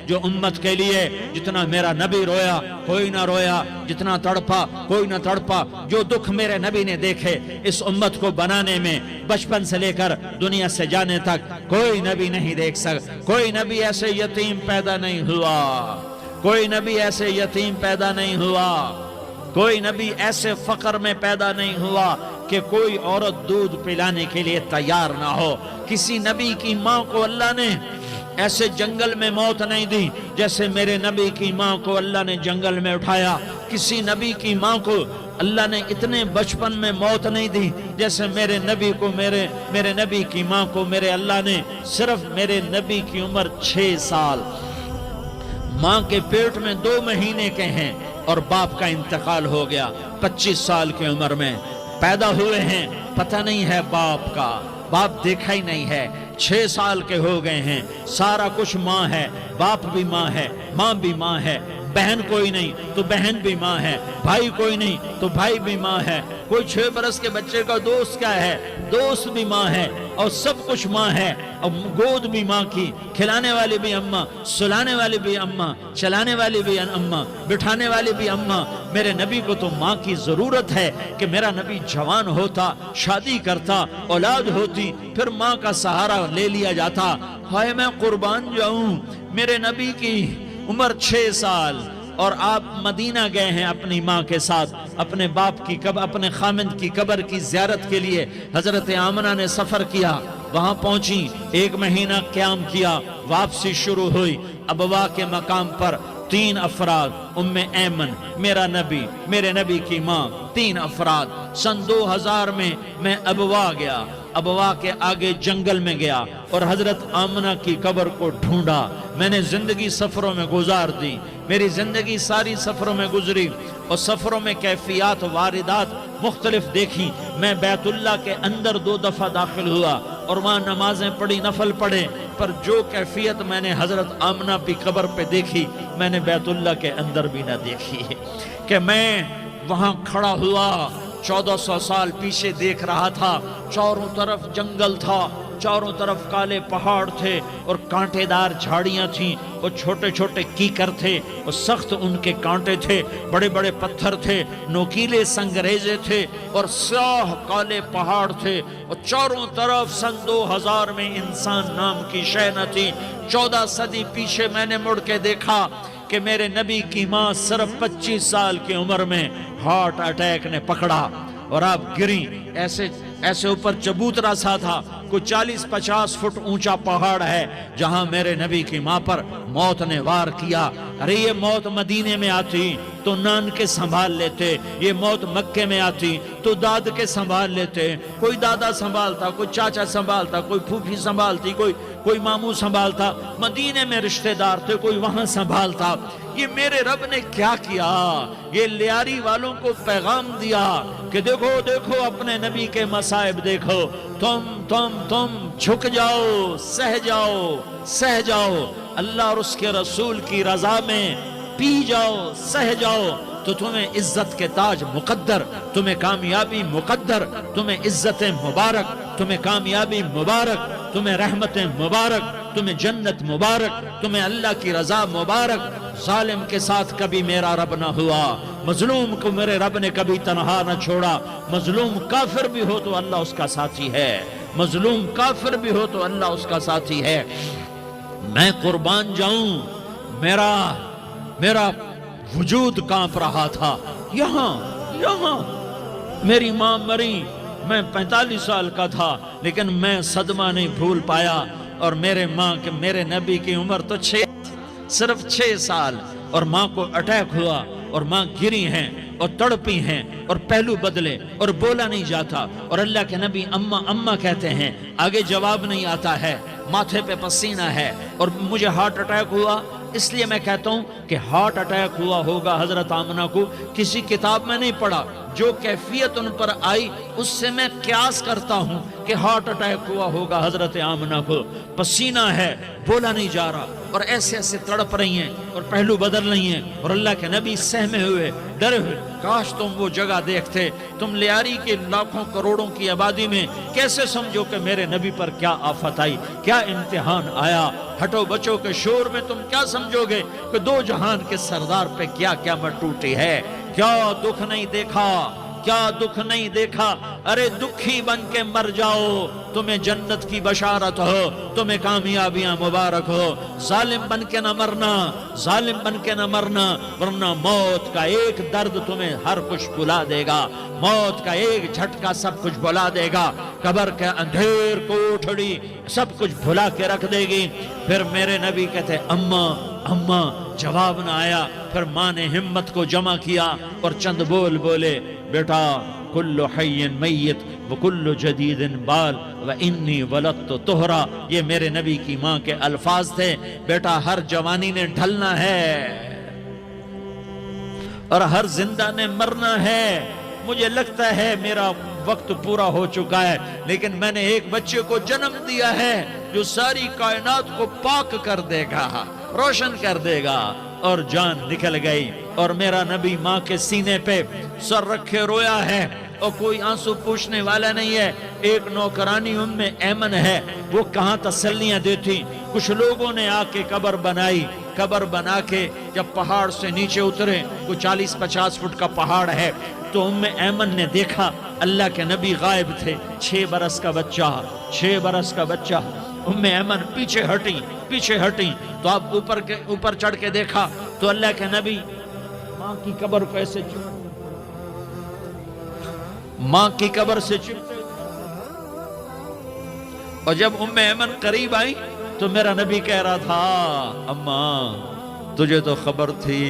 جو امت کے لیے جتنا میرا نبی رویا کوئی نہ رویا، جتنا تڑپا کوئی نہ تڑپا، جو دکھ میرے نبی نے دیکھے اس امت کو بنانے میں بچپن سے لے کر دنیا سے جانے تک کوئی نبی نہیں دیکھ سکتا۔ کوئی نبی ایسے یتیم پیدا نہیں ہوا، کوئی نبی ایسے یتیم پیدا نہیں ہوا، کوئی نبی ایسے فقر میں پیدا نہیں ہوا کہ کوئی عورت دودھ پلانے کے لیے تیار نہ ہو۔ کسی نبی کی ماں کو اللہ نے ایسے جنگل میں موت نہیں دی جیسے میرے نبی کی ماں کو اللہ نے جنگل میں اٹھایا۔ کسی نبی کی ماں کو اللہ نے اتنے بچپن میں موت نہیں دی جیسے میرے نبی کو میرے نبی کی ماں کو میرے اللہ نے صرف میرے نبی کی عمر 6 سال، ماں کے پیٹ میں 2 مہینے کے ہیں اور باپ کا انتقال ہو گیا 25 سال کی عمر میں پیدا ہوئے ہیں، پتہ نہیں ہے باپ کا، باپ دیکھا ہی نہیں ہے، 6 سال کے ہو گئے ہیں، سارا کچھ ماں ہے، باپ بھی ماں ہے، ماں بھی ماں ہے، بہن کوئی نہیں تو بہن بھی ماں ہے، بھائی کوئی نہیں تو بھائی بھی ماں ہے، کوئی 6 برس کے بچے کا دوست کیا ہے، دوست بھی ماں ہے، اور سب کچھ ماں ہے، اور گود بھی ماں کی، کھلانے والی بھی اماں، سلانے والی بھی اماں، چلانے والی بھی اماں، بٹھانے والی بھی اماں۔ میرے نبی کو تو ماں کی ضرورت ہے کہ میرا نبی جوان ہوتا، شادی کرتا، اولاد ہوتی، پھر ماں کا سہارا لے لیا جاتا۔ ہائے میں قربان جاؤں، میرے نبی کی عمر 6 سال اور آپ مدینہ گئے ہیں اپنی ماں کے ساتھ، اپنے باپ کی اپنے خامند کی قبر کی زیارت کے لیے حضرت آمنہ نے سفر کیا، وہاں پہنچی، 1 مہینہ قیام کیا، واپسی شروع ہوئی، ابوا کے مقام پر 3 افراد، ام ایمن، میرا نبی، میرے نبی کی ماں، 3 افراد۔ سن 2000 میں ابوا گیا، ابوا کے آگے جنگل میں گیا اور حضرت آمنہ کی قبر کو ڈھونڈا۔ میں نے زندگی سفروں میں گزار دی، میری زندگی ساری سفروں میں گزری اور سفروں میں کیفیات واردات مختلف دیکھی۔ میں بیت اللہ کے اندر 2 دفعہ داخل ہوا اور وہاں نمازیں پڑھی، نفل پڑھے، پر جو کیفیت میں نے حضرت آمنہ کی قبر پہ دیکھی میں نے بیت اللہ کے اندر بھی نہ دیکھی، کہ میں وہاں کھڑا ہوا 1400 سال پیچھے دیکھ رہا تھا، چاروں طرف جنگل تھا، چاروں طرف کالے پہاڑ تھے اور کانٹے دار جھاڑیاں تھیں اور چھوٹے چھوٹے کیکر تھے اور سخت ان کے کانٹے تھے، بڑے بڑے پتھر تھے، نوکیلے سنگریزے تھے اور سیاہ کالے پہاڑ تھے، اور چاروں طرف سن 2000 میں انسان نام کی شے نہ تھی۔ 14 صدی پیچھے میں نے مڑ کے دیکھا کہ میرے نبی کی ماں صرف 25 سال کی عمر میں ہارٹ اٹیک نے پکڑا اور آپ گری، ایسے اوپر چبوترا سا تھا، کوئی 40-50 فٹ اونچا پہاڑ ہے جہاں میرے نبی کی ماں پر موت نے وار کیا۔ ارے یہ موت مدینے میں آتی تو نان کے سنبھال لیتے، یہ موت مکے میں آتی تو داد کے سنبھال لیتے، کوئی دادا سنبھالتا، کوئی چاچا سنبھالتا، کوئی پھوپھی سنبھالتی، کوئی ماموں سنبھالتا، مدینے میں رشتہ دار تھے، کوئی وہاں سنبھالتا۔ یہ میرے رب نے کیا کیا؟ یہ لیاری والوں کو پیغام دیا کہ دیکھو دیکھو اپنے نبی کے مصائب دیکھو، تم جھک جاؤ، سہ جاؤ، اللہ اور اس کے رسول کی رضا میں پی جاؤ، سہ جاؤ، تو تمہیں عزت کے تاج مقدر، تمہیں کامیابی مقدر، تمہیں عزت مبارک، تمہیں کامیابی مبارک، تمہیں رحمت مبارک، تمہیں جنت مبارک، تمہیں اللہ کی رضا مبارک۔ ظالم کے ساتھ کبھی میرا رب نہ ہوا، مظلوم کو میرے رب نے کبھی تنہا نہ چھوڑا۔ مظلوم کافر بھی ہو تو اللہ اس کا ساتھی ہے، مظلوم کافر بھی ہو تو اللہ اس کا ساتھی ہے۔ میں قربان جاؤں، میرا وجود کانپ رہا تھا۔ یہاں میری ماں مری، میں 45 سال کا تھا، لیکن میں صدمہ نہیں بھول پایا، اور میرے نبی کی عمر تو صرف 6 سال، اور ماں کو اٹیک ہوا اور ماں گری ہیں اور تڑپی ہیں اور پہلو بدلے اور بولا نہیں جاتا، اور اللہ کے نبی اماں اماں کہتے ہیں، آگے جواب نہیں آتا ہے، ماتھے پہ پسینہ ہے، اور مجھے ہارٹ اٹیک ہوا۔ اس لیے میں کہتا ہوں کہ ہارٹ اٹیک ہوا ہوگا حضرت آمنہ کو، کسی کتاب میں نہیں پڑھا، جو کیفیت ان پر آئی اس سے میں قیاس کرتا ہوں کہ ہارٹ اٹیک ہوا ہوگا حضرت آمنہ کو، پسینہ ہے، بولا نہیں جا رہا، اور ایسے ایسے تڑپ رہی ہیں اور پہلو بدل رہی ہیں، اور اللہ کے نبی سہمے ہوئے، ڈرے ہوئے۔ کاش تم وہ جگہ دیکھتے، تم لیاری کے لاکھوں کروڑوں کی آبادی میں کیسے سمجھو کہ میرے نبی پر کیا آفت آئی، کیا امتحان آیا۔ ہٹو بچوں کے شور میں تم کیا سمجھو گے کہ دو جہان کے سردار پہ کیا قیامت ٹوٹی ہے۔ کیا دکھ نہیں دیکھا، کیا دکھ نہیں دیکھا۔ ارے دکھی بن کے مر جاؤ، تمہیں جنت کی بشارت ہو، تمہیں کامیابیاں مبارک ہو۔ ظالم بن کے نہ مرنا، ظالم بن کے نہ مرنا، ورنہ موت کا ایک درد تمہیں ہر کچھ بھلا دے گا، موت کا ایک جھٹکا سب کچھ بھلا دے گا، قبر کے اندھیر کوٹھڑی سب کچھ بھلا کے رکھ دے گی۔ پھر میرے نبی کہتے اماں اماں، جواب نہ آیا۔ پھر ماں نے ہمت کو جمع کیا اور چند بول بولے، بیٹا کل حی میت وکل جدید بال وانی ولدت طہرا۔ یہ میرے نبی کی ماں کے الفاظ تھے، بیٹا ہر جوانی نے ڈھلنا ہے اور ہر زندہ نے مرنا ہے۔ مجھے لگتا ہے میرا وقت پورا ہو چکا ہے، لیکن میں نے ایک بچے کو جنم دیا ہے جو ساری کائنات کو پاک کر دے گا، روشن کر دے گا۔ اور جان نکل گئی، اور میرا نبی ماں کے سینے پہ سر رکھے رویا ہے، اور کوئی آنسو پوچھنے والا نہیں ہے۔ ایک نوکرانی ام ایمن ہے، وہ کہاں تسلیاں دیتی۔ کچھ لوگوں نے آ کے قبر بنائی، قبر بنا کے جب پہاڑ سے نیچے اترے، کوئی 40-50 فٹ کا پہاڑ ہے، تو ام ایمن نے دیکھا اللہ کے نبی غائب تھے، 6 برس کا بچہ، 6 برس کا بچہ۔ ام ایمن پیچھے ہٹی تو آپ اوپر چڑھ کے دیکھا تو اللہ کے نبی ماں کی قبر کو ایسے ماں کی قبر سے چپتے، اور جب ام ایمن قریب آئی تو میرا نبی کہہ رہا تھا اماں تجھے تو خبر تھی،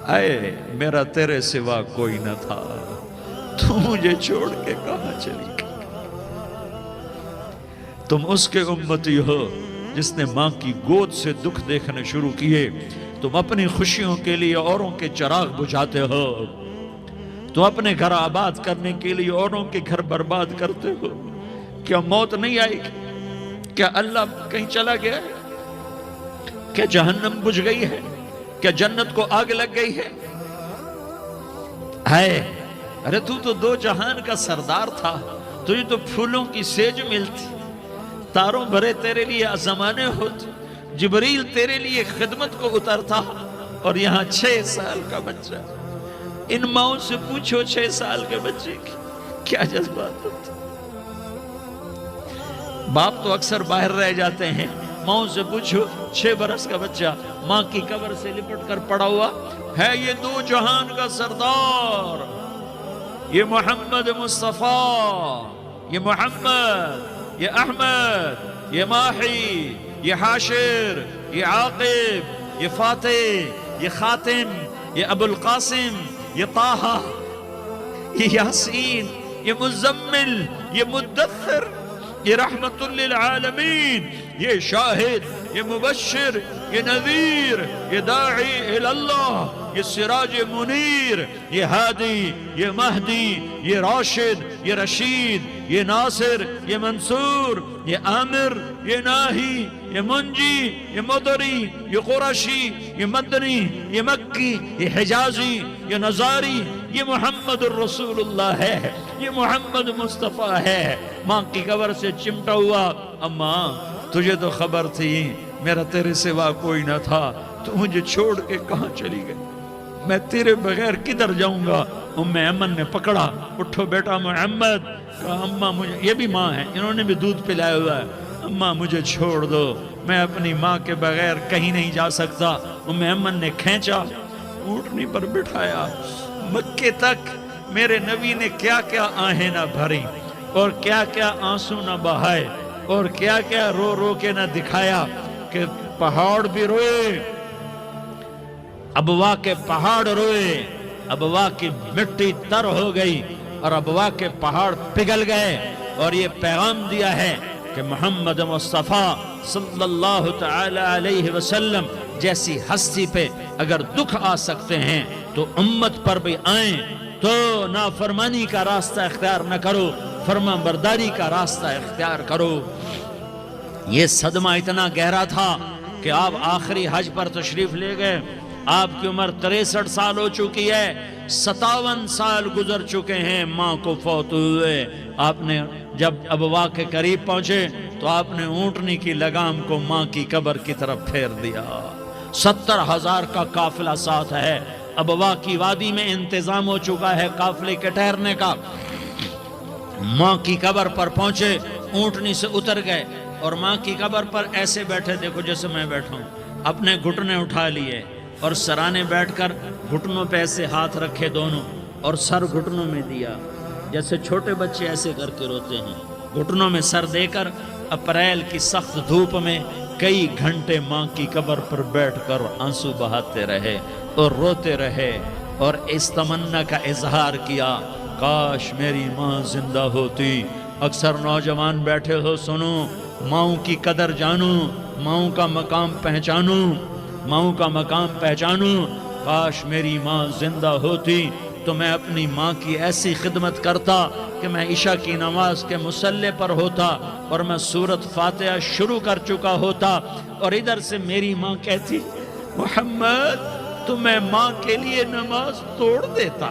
اے میرا تیرے سوا کوئی نہ تھا، تو مجھے چھوڑ کے کہاں چلی گئی۔ تم اس کے امتی ہو جس نے ماں کی گود سے دکھ دیکھنے شروع کیے۔ تم اپنی خوشیوں کے لیے اوروں کے چراغ بجھاتے ہو، تم اپنے گھر آباد کرنے کے لیے اوروں کے گھر برباد کرتے ہو۔ کیا موت نہیں آئے گی؟ کیا اللہ کہیں چلا گیا ہے؟ کیا جہنم بجھ گئی ہے؟ کیا جنت کو آگ لگ گئی ہے؟ ارے تو دو جہان کا سردار تھا، تجھے تو پھولوں کی سیج ملتی، تاروں بھرے تیرے لیے زمانے ہوتے، جبریل تیرے لیے خدمت کو اترتا، اور یہاں 6 سال کا بچہ۔ ان ماؤں سے پوچھو 6 سال کے بچے کی کیا جذبات ہوتے۔ باپ تو اکثر باہر رہ جاتے ہیں، ماؤں سے پوچھو 6 برس کا بچہ ماں کی قبر سے لپٹ کر پڑا ہوا ہے۔ یہ دو جہان کا سردار، یہ محمد مصطفیٰ، یہ محمد، یہ احمد، یہ ماہی، یہ حاشر، یہ عاقب، یہ فاتح، یہ خاتم، یہ ابو القاسم، یہ طٰہٰ، یہ یاسین، یہ مزمل، یہ مدثر، یہ رحمت للعالمین، یہ شاہد، یہ مبشر، یہ نذیر، یہ داعی اللہ، یہ سراج منیر، یہ ہادی، یہ مہدی، یہ راشد، یہ رشید، یہ ناصر، یہ منصور، یہ عامر، یہ ناہی، یہ منجی، یہ مدری، یہ قرشی، یہ مدنی، یہ مکی، یہ حجازی، یہ نظاری، یہ محمد الرسول اللہ ہے، یہ محمد مصطفیٰ ہے۔ ماں کی قبر سے چمٹا ہوا، اماں تجھے تو خبر تھی میرا تیرے سوا کوئی نہ تھا، تو مجھے چھوڑ کے کہاں چلی گئی، میں تیرے بغیر کدھر جاؤں گا۔ ام ایمن نے پکڑا، اٹھو بیٹا محمد، کہا اماں مجھے، یہ بھی ماں ہے، انہوں نے بھی دودھ پلایا ہوا ہے، اماں مجھے چھوڑ دو، میں اپنی ماں کے بغیر کہیں نہیں جا سکتا۔ ام ایمن نے کھینچا، اونٹنی پر بٹھایا، مکے تک میرے نبی نے کیا کیا آہیں نہ بھری، اور کیا کیا آنسو نہ بہائے، اور کیا کیا رو رو کے نہ دکھایا کہ پہاڑ بھی روئے، ابوا کے پہاڑ روئے، ابوا کی مٹی تر ہو گئی اور ابوا کے پہاڑ پگھل گئے، اور یہ پیغام دیا ہے کہ محمد مصطفیٰ صلی اللہ تعالی علیہ وسلم جیسی ہستی پہ اگر دکھ آ سکتے ہیں تو امت پر بھی آئیں۔ تو نافرمانی کا راستہ اختیار نہ کرو، فرما برداری کا راستہ اختیار کرو۔ یہ صدمہ اتنا گہرا تھا کہ آپ آخری حج پر تشریف لے گئے، آپ کی عمر 63 سال ہو چکی ہے، 57 سال گزر چکے ہیں ماں کو فوت ہوئے۔ آپ نے جب ابوا کے قریب پہنچے تو آپ نے اونٹنی کی لگام کو ماں کی قبر کی طرف پھیر دیا۔ 70,000 کا قافلہ ساتھ ہے، ابوا کی وادی میں انتظام ہو چکا ہے قافلے کے ٹھہرنے کا۔ ماں کی قبر پر پہنچے، اونٹنی سے اتر گئے اور ماں کی قبر پر ایسے بیٹھے، دیکھو جیسے میں بیٹھا ہوں، اپنے گھٹنے اٹھا لیے اور سرانے بیٹھ کر گھٹنوں پہ ایسے ہاتھ رکھے دونوں اور سر گھٹنوں میں دیا، جیسے چھوٹے بچے ایسے کر کے روتے ہیں، گھٹنوں میں سر دے کر اپریل کی سخت دھوپ میں کئی گھنٹے ماں کی قبر پر بیٹھ کر آنسو بہاتے رہے اور روتے رہے اور اس تمنا کا اظہار کیا، کاش میری ماں زندہ ہوتی۔ اکثر نوجوان بیٹھے ہو، سنو، ماؤں کی قدر جانو، ماؤں کا مقام پہچانو، ماؤں کا مقام پہچانو۔ کاش میری ماں زندہ ہوتی تو میں اپنی ماں کی ایسی خدمت کرتا کہ میں عشاء کی نماز کے مصلی پر ہوتا اور میں سورۃ فاتحہ شروع کر چکا ہوتا اور ادھر سے میری ماں کہتی، محمد تو میں ماں کے لیے نماز توڑ دیتا۔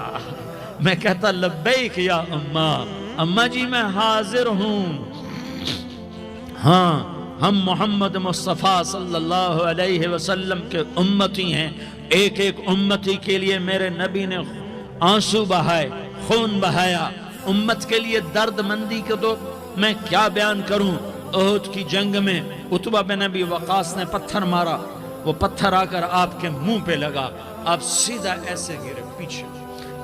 میں کہتا، لبیک یا اماں، اماں جی میں حاضر ہوں۔ ہاں، ہم محمد مصطفیٰ صلی اللہ علیہ وسلم کے امتی ہیں، ایک ایک امتی کے لیے میرے نبی نے آنسو بہائے، خون بہایا، امت کے لیے درد مندی کو تو میں کیا بیان کروں۔ احد کی جنگ میں عتبہ بن ابی وقاص نے پتھر مارا، وہ پتھر آ کر آپ کے منہ پہ لگا، آپ سیدھا ایسے گرے،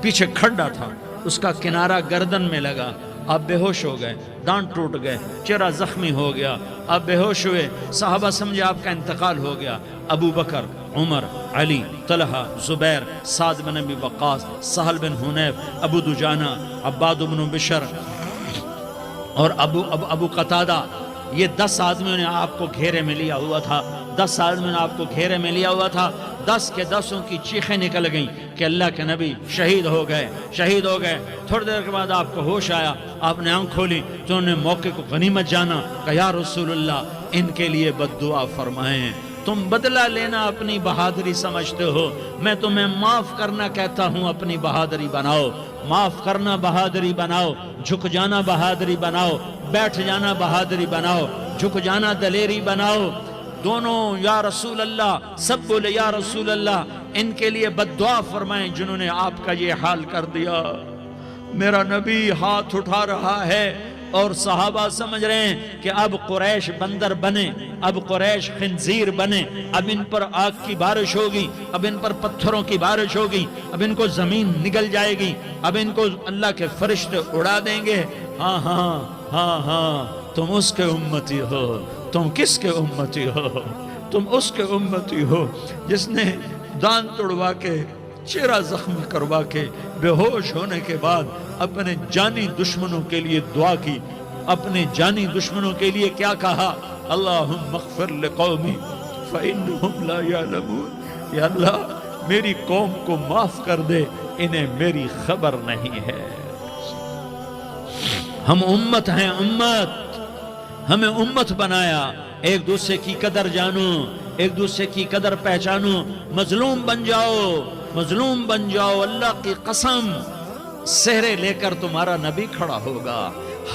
پیچھے کھڈا تھا، اس کا کنارہ گردن میں لگا، آپ بے ہوش ہو گئے، دانت ٹوٹ گئے، چہرہ زخمی ہو گیا، آپ بے ہوش ہوئے، صحابہ سمجھے آپ کا انتقال ہو گیا۔ ابو بکر، عمر، علی، طلحہ، زبیر، سعد بن ابی وقاص، سہل بن حنیف، ابو دجانہ، عباد بن بشر اور ابو قتادہ، یہ 10 آدمیوں نے آپ کو گھیرے میں لیا ہوا تھا، 10 آدمیوں نے آپ کو گھیرے میں لیا ہوا تھا۔ 10 کے 10 کی چیخیں نکل گئیں کہ اللہ کے نبی شہید ہو گئے، شہید ہو گئے۔ تھوڑی دیر کے بعد آپ کو ہوش آیا، آپ نے آنکھ کھولی تو انہوں نے موقع کو غنیمت جانا کہ یا رسول اللہ ان کے لیے بد دعا فرمائیں، تم بدلہ لینا اپنی بہادری سمجھتے ہو، میں تمہیں معاف کرنا کہتا ہوں، اپنی بہادری بناؤ، معاف کرنا بہادری بناؤ، جھک جانا بہادری بناؤ، بیٹھ جانا بہادری بناؤ، جھک جانا دلیری بناؤ۔ دونوں یا رسول اللہ، سب بولے یا رسول اللہ، ان کے لیے بد دعا فرمائیں جنہوں نے آپ کا یہ حال کر دیا۔ میرا نبی ہاتھ اٹھا رہا ہے اور صحابہ سمجھ رہے ہیں کہ اب قریش بندر بنے، اب قریش خنزیر بنے، اب ان پر آگ کی بارش ہوگی، اب ان پر پتھروں کی بارش ہوگی، اب ان کو زمین نگل جائے گی، اب ان کو اللہ کے فرشتے اڑا دیں گے۔ ہاں ہاں ہاں ہاں، تم اس کے امتی ہو۔ تم کس کے امتی ہو؟ تم اس کے امتی ہو جس نے دان توڑوا کے، چہرہ زخمی کروا کے، بے ہوش ہونے کے بعد اپنے جانی دشمنوں کے لیے دعا کی، اپنے جانی دشمنوں کے لیے کیا کہا؟ اللہم اغفر لقومی فإنہم لا یعلمون، یا اللہ میری قوم کو معاف کر دے، انہیں میری خبر نہیں ہے۔ ہم امت ہیں، امت، ہمیں امت بنایا، ایک دوسرے کی قدر جانو، ایک دوسرے کی قدر پہچانو، مظلوم بن جاؤ، مظلوم بن جاؤ۔ اللہ کی قسم، سہرے لے کر تمہارا نبی کھڑا ہوگا،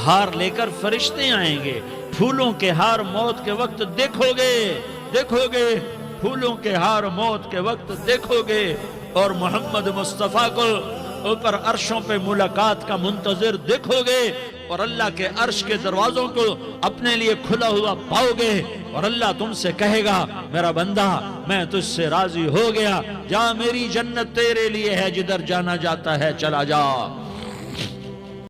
ہار لے کر فرشتے آئیں گے، پھولوں کے ہار موت کے وقت دیکھو گے، دیکھو گے، پھولوں کے ہار موت کے وقت دیکھو گے، اور محمد مصطفیٰ کو اوپر عرشوں پہ ملاقات کا منتظر دیکھو گے، اور اللہ کے عرش کے دروازوں کو اپنے لیے کھلا ہوا پاؤ گے، اور اللہ تم سے کہے گا میرا بندہ میں تجھ سے راضی ہو گیا، جا میری جنت تیرے لیے ہے، جدھر جانا جاتا ہے چلا جا۔